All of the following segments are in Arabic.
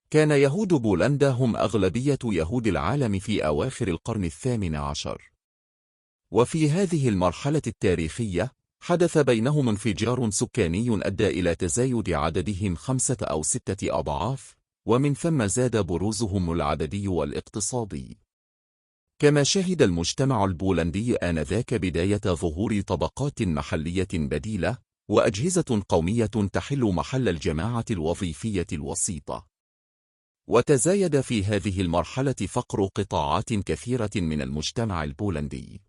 كان يهود بولندا هم أغلبية يهود العالم في أواخر القرن ال18، وفي هذه المرحلة التاريخية حدث بينهم انفجار سكاني أدى إلى تزايد عددهم 5 أو 6 أضعاف، ومن ثم زاد بروزهم العددي والاقتصادي. كما شهد المجتمع البولندي آنذاك بداية ظهور طبقات محلية بديلة وأجهزة قومية تحل محل الجماعة الوظيفية الوسيطة. وتزايد في هذه المرحلة فقر قطاعات كثيرة من المجتمع البولندي.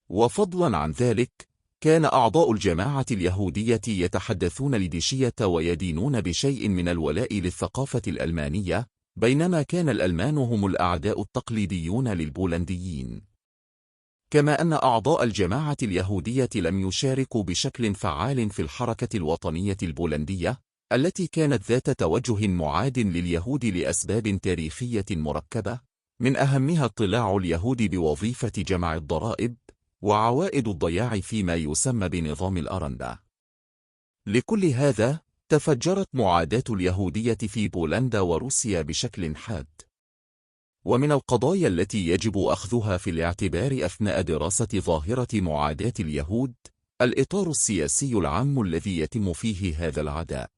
وفضلا عن ذلك، كان أعضاء الجماعة اليهودية يتحدثون اليديشية ويدينون بشيء من الولاء للثقافة الألمانية، بينما كان الألمان هم الأعداء التقليديون للبولنديين. كما أن أعضاء الجماعة اليهودية لم يشاركوا بشكل فعال في الحركة الوطنية البولندية، التي كانت ذات توجه معاد لليهود لأسباب تاريخية مركبة، من أهمها اطلاع اليهود بوظيفة جمع الضرائب وعوائد الضياع فيما يسمى بنظام الأرندا. لكل هذا تفجرت معاداة اليهودية في بولندا وروسيا بشكل حاد. ومن القضايا التي يجب أخذها في الاعتبار أثناء دراسة ظاهرة معاداة اليهود الإطار السياسي العام الذي يتم فيه هذا العداء.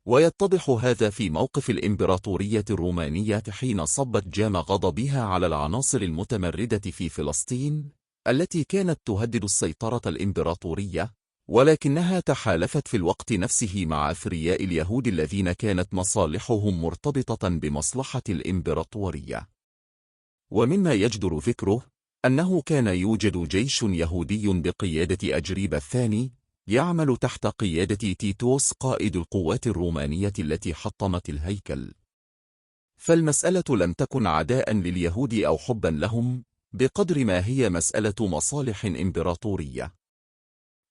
ويتضح هذا في موقف الإمبراطورية الرومانية حين صبت جام غضبها على العناصر المتمردة في فلسطين التي كانت تهدد السيطرة الإمبراطورية، ولكنها تحالفت في الوقت نفسه مع أثرياء اليهود الذين كانت مصالحهم مرتبطة بمصلحة الإمبراطورية. ومما يجدر ذكره أنه كان يوجد جيش يهودي بقيادة أجريب الثاني يعمل تحت قيادة تيتوس قائد القوات الرومانية التي حطمت الهيكل. فالمسألة لم تكن عداء لليهود أو حبا لهم بقدر ما هي مسألة مصالح إمبراطورية.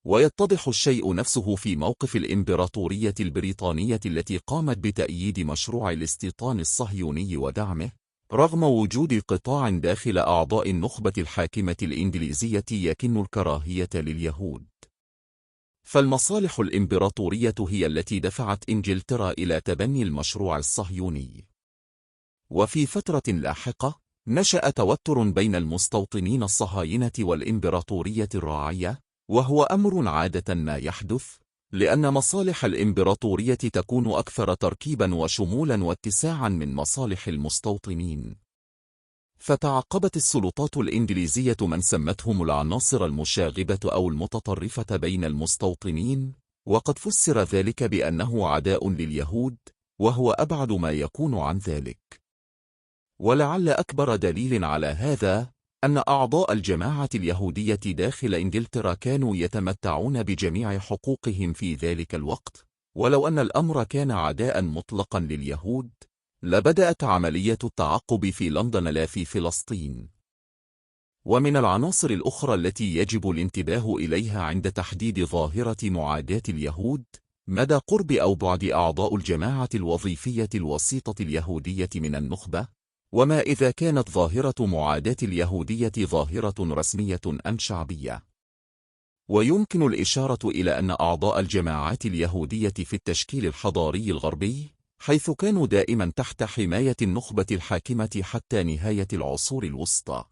ويتضح الشيء نفسه في موقف الإمبراطورية البريطانية التي قامت بتأييد مشروع الاستيطان الصهيوني ودعمه، رغم وجود قطاع داخل أعضاء النخبة الحاكمة الإنجليزية يكن الكراهية لليهود. فالمصالح الإمبراطورية هي التي دفعت إنجلترا إلى تبني المشروع الصهيوني. وفي فترة لاحقة نشأ توتر بين المستوطنين الصهاينة والإمبراطورية الراعية، وهو أمر عادة ما يحدث، لأن مصالح الإمبراطورية تكون أكثر تركيبا وشمولا واتساعا من مصالح المستوطنين. فتعقبت السلطات الإنجليزية من سمتهم العناصر المشاغبة أو المتطرفة بين المستوطنين، وقد فسر ذلك بأنه عداء لليهود، وهو أبعد ما يكون عن ذلك. ولعل أكبر دليل على هذا أن أعضاء الجماعة اليهودية داخل إنجلترا كانوا يتمتعون بجميع حقوقهم في ذلك الوقت، ولو أن الأمر كان عداء مطلقا لليهود لبدأت عملية التعقب في لندن لا في فلسطين. ومن العناصر الأخرى التي يجب الانتباه إليها عند تحديد ظاهرة معاداة اليهود مدى قرب أو بعد أعضاء الجماعة الوظيفية الوسيطة اليهودية من النخبة، وما إذا كانت ظاهرة معاداة اليهودية ظاهرة رسمية أم شعبية. ويمكن الإشارة إلى أن أعضاء الجماعات اليهودية في التشكيل الحضاري الغربي حيث كانوا دائما تحت حماية النخبة الحاكمة حتى نهاية العصور الوسطى.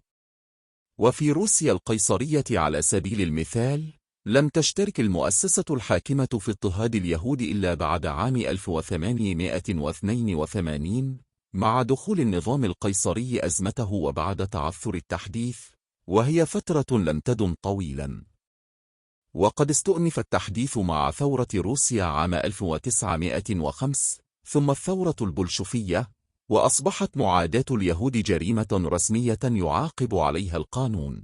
وفي روسيا القيصرية على سبيل المثال لم تشترك المؤسسة الحاكمة في اضطهاد اليهود إلا بعد عام 1882 مع دخول النظام القيصري أزمته وبعد تعثر التحديث، وهي فترة لم تدم طويلا. وقد استؤنف التحديث مع ثورة روسيا عام 1905 ثم الثورة البلشفية، وأصبحت معاداة اليهود جريمة رسمية يعاقب عليها القانون.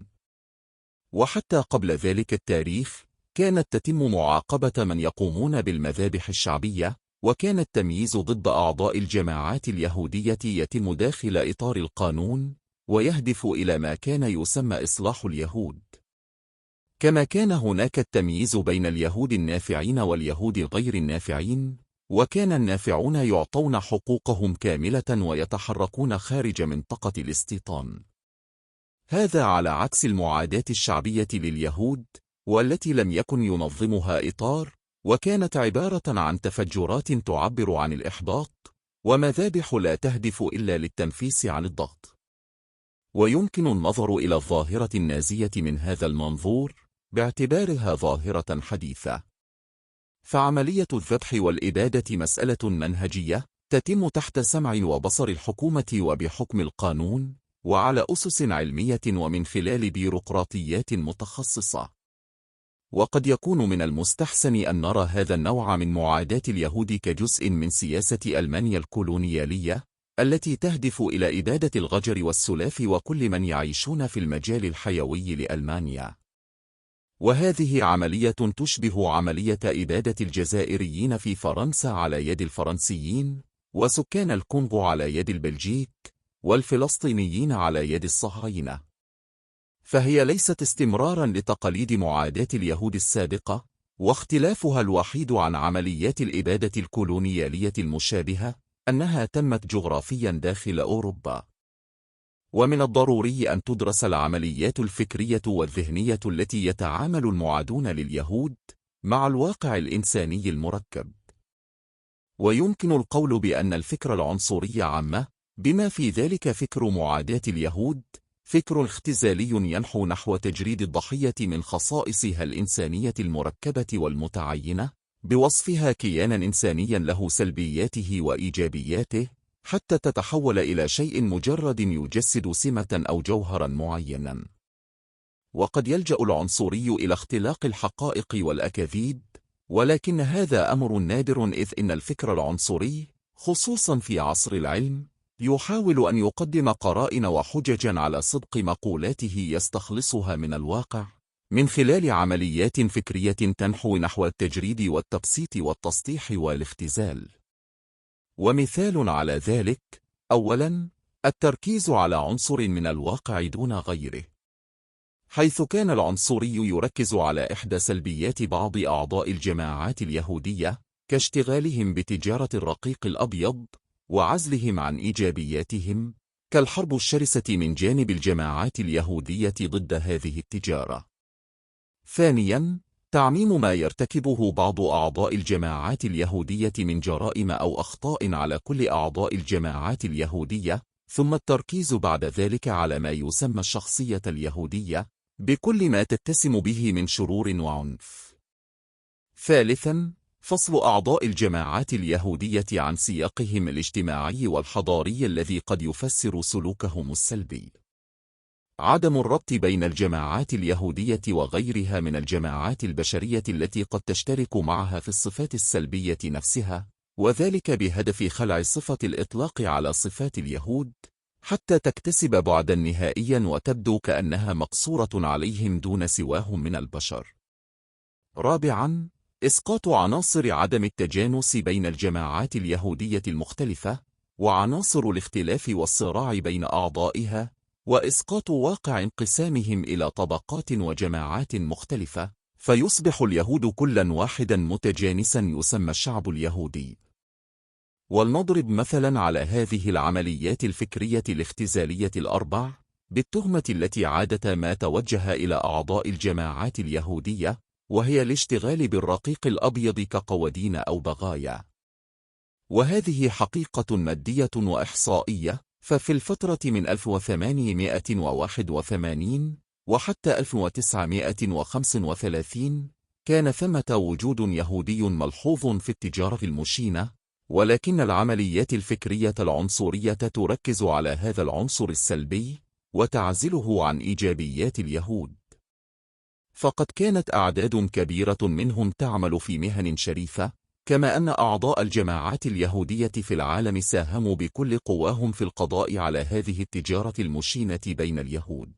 وحتى قبل ذلك التاريخ كانت تتم معاقبة من يقومون بالمذابح الشعبية، وكان التمييز ضد أعضاء الجماعات اليهودية يتم داخل إطار القانون، ويهدف إلى ما كان يسمى إصلاح اليهود. كما كان هناك التمييز بين اليهود النافعين واليهود غير النافعين، وكان النافعون يعطون حقوقهم كاملة ويتحركون خارج منطقة الاستيطان. هذا على عكس المعاداة الشعبية لليهود، والتي لم يكن ينظمها إطار، وكانت عبارة عن تفجرات تعبر عن الإحباط، ومذابح لا تهدف إلا للتنفيس عن الضغط. ويمكن النظر إلى الظاهرة النازية من هذا المنظور باعتبارها ظاهرة حديثة. فعملية الذبح والإبادة مسألة منهجية تتم تحت سمع وبصر الحكومة وبحكم القانون، وعلى أسس علمية ومن خلال بيروقراطيات متخصصة. وقد يكون من المستحسن أن نرى هذا النوع من معاداة اليهود كجزء من سياسة ألمانيا الكولونيالية التي تهدف إلى إبادة الغجر والسلاف وكل من يعيشون في المجال الحيوي لألمانيا. وهذه عملية تشبه عملية إبادة الجزائريين في فرنسا على يد الفرنسيين، وسكان الكونغو على يد البلجيك، والفلسطينيين على يد الصهاينة. فهي ليست استمرارا لتقاليد معاداة اليهود السابقة، واختلافها الوحيد عن عمليات الإبادة الكولونيالية المشابهة أنها تمت جغرافيا داخل أوروبا. ومن الضروري أن تدرس العمليات الفكرية والذهنية التي يتعامل المعادون لليهود مع الواقع الإنساني المركب. ويمكن القول بأن الفكر العنصري عامة، بما في ذلك فكر معاداة اليهود، فكر اختزالي ينحو نحو تجريد الضحية من خصائصها الإنسانية المركبة والمتعينة، بوصفها كيانا إنسانيا له سلبياته وإيجابياته، حتى تتحول إلى شيء مجرد يجسد سمة أو جوهرا معينا. وقد يلجأ العنصري إلى اختلاق الحقائق والأكاذيب، ولكن هذا أمر نادر، إذ إن الفكر العنصري خصوصا في عصر العلم يحاول أن يقدم قرائن وحججا على صدق مقولاته يستخلصها من الواقع من خلال عمليات فكرية تنحو نحو التجريد والتبسيط والتسطيح والاختزال. ومثال على ذلك: أولا، التركيز على عنصر من الواقع دون غيره، حيث كان العنصري يركز على إحدى سلبيات بعض أعضاء الجماعات اليهودية كاشتغالهم بتجارة الرقيق الأبيض وعزلهم عن إيجابياتهم، كالحرب الشرسة من جانب الجماعات اليهودية ضد هذه التجارة. ثانياً، تعميم ما يرتكبه بعض أعضاء الجماعات اليهودية من جرائم أو أخطاء على كل أعضاء الجماعات اليهودية، ثم التركيز بعد ذلك على ما يسمى الشخصية اليهودية بكل ما تتسم به من شرور وعنف. ثالثاً، فصل أعضاء الجماعات اليهودية عن سياقهم الاجتماعي والحضاري الذي قد يفسر سلوكهم السلبي. عدم الربط بين الجماعات اليهودية وغيرها من الجماعات البشرية التي قد تشترك معها في الصفات السلبية نفسها، وذلك بهدف خلع صفة الإطلاق على صفات اليهود حتى تكتسب بعدا نهائيا وتبدو كأنها مقصورة عليهم دون سواهم من البشر. رابعا، إسقاط عناصر عدم التجانس بين الجماعات اليهودية المختلفة وعناصر الاختلاف والصراع بين أعضائها، وإسقاط واقع انقسامهم إلى طبقات وجماعات مختلفة، فيصبح اليهود كلا واحدا متجانسا يسمى الشعب اليهودي. ولنضرب مثلا على هذه العمليات الفكرية الاختزالية الأربع بالتهمة التي عادة ما توجه إلى أعضاء الجماعات اليهودية، وهي الاشتغال بالرقيق الأبيض كقوادين أو بغايا. وهذه حقيقة مادية وإحصائية، ففي الفترة من 1881 وحتى 1935 كان ثمة وجود يهودي ملحوظ في التجارة المشينة، ولكن العمليات الفكرية العنصرية تركز على هذا العنصر السلبي وتعزله عن إيجابيات اليهود. فقد كانت أعداد كبيرة منهم تعمل في مهن شريفة، كما أن أعضاء الجماعات اليهودية في العالم ساهموا بكل قواهم في القضاء على هذه التجارة المشينة بين اليهود.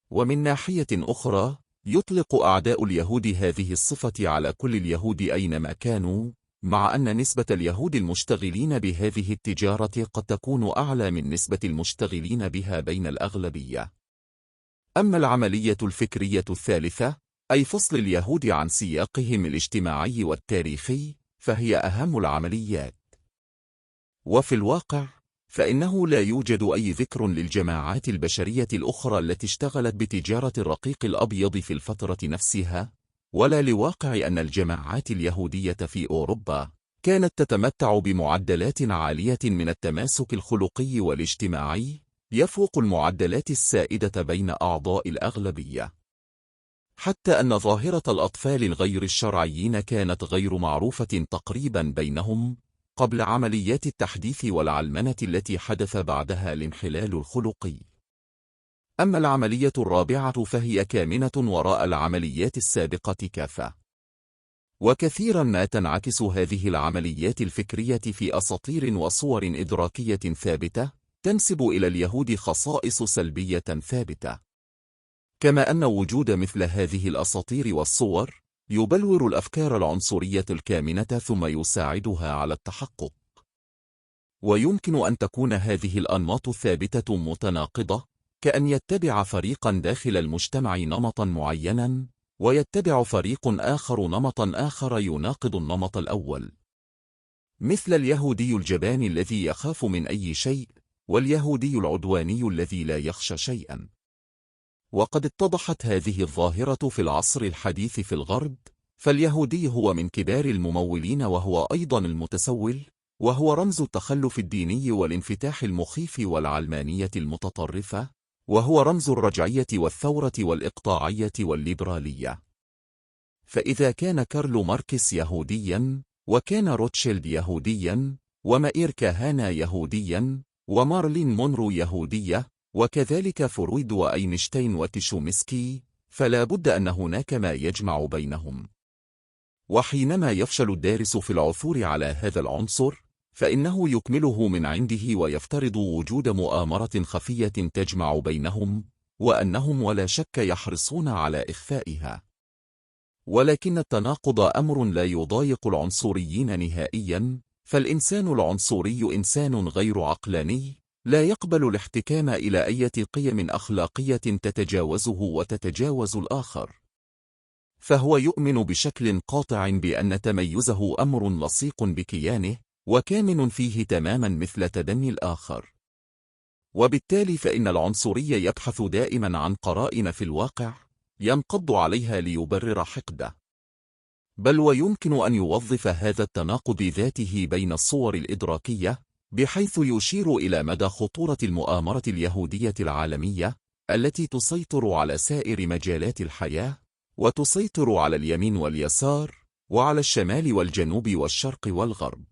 ومن ناحية أخرى، يطلق أعداء اليهود هذه الصفة على كل اليهود أينما كانوا، مع أن نسبة اليهود المشتغلين بهذه التجارة قد تكون أعلى من نسبة المشتغلين بها بين الأغلبية. أما العملية الفكرية الثالثة، أي فصل اليهود عن سياقهم الاجتماعي والتاريخي، فهي أهم العمليات. وفي الواقع، فإنه لا يوجد أي ذكر للجماعات البشرية الأخرى التي اشتغلت بتجارة الرقيق الأبيض في الفترة نفسها، ولا لواقع أن الجماعات اليهودية في أوروبا كانت تتمتع بمعدلات عالية من التماسك الخلقي والاجتماعي، يفوق المعدلات السائدة بين أعضاء الأغلبية. حتى أن ظاهرة الأطفال الغير الشرعيين كانت غير معروفة تقريبا بينهم قبل عمليات التحديث والعلمنة التي حدث بعدها الانحلال الخلقي. أما العملية الرابعة فهي كامنة وراء العمليات السابقة كافة. وكثيرا ما تنعكس هذه العمليات الفكرية في أساطير وصور إدراكية ثابتة تنسب إلى اليهود خصائص سلبية ثابتة. كما أن وجود مثل هذه الأساطير والصور يبلور الأفكار العنصرية الكامنة ثم يساعدها على التحقق. ويمكن أن تكون هذه الأنماط الثابتة متناقضة، كأن يتبع فريقا داخل المجتمع نمطا معينا ويتبع فريق آخر نمطا آخر يناقض النمط الأول، مثل اليهودي الجبان الذي يخاف من أي شيء، واليهودي العدواني الذي لا يخشى شيئا. وقد اتضحت هذه الظاهرة في العصر الحديث في الغرب، فاليهودي هو من كبار الممولين وهو أيضا المتسول، وهو رمز التخلف الديني والانفتاح المخيف والعلمانية المتطرفة، وهو رمز الرجعية والثورة والإقطاعية والليبرالية. فإذا كان كارل ماركس يهوديا، وكان روتشيلد يهوديا، ومائير كهانا يهوديا، ومارلين مونرو يهودية، وكذلك فرويد وأينشتاين وتشومسكي، فلا بد أن هناك ما يجمع بينهم. وحينما يفشل الدارس في العثور على هذا العنصر، فإنه يكمله من عنده ويفترض وجود مؤامرة خفية تجمع بينهم، وأنهم ولا شك يحرصون على إخفائها. ولكن التناقض أمر لا يضايق العنصريين نهائيا، فالإنسان العنصري إنسان غير عقلاني، لا يقبل الاحتكام إلى أي قيم أخلاقية تتجاوزه وتتجاوز الآخر. فهو يؤمن بشكل قاطع بأن تميزه أمر لصيق بكيانه، وكامن فيه تماما مثل تدني الآخر. وبالتالي فإن العنصري يبحث دائما عن قرائن في الواقع ينقض عليها ليبرر حقده. بل ويمكن أن يوظف هذا التناقض ذاته بين الصور الإدراكية، بحيث يشير إلى مدى خطورة المؤامرة اليهودية العالمية التي تسيطر على سائر مجالات الحياة، وتسيطر على اليمين واليسار، وعلى الشمال والجنوب والشرق والغرب.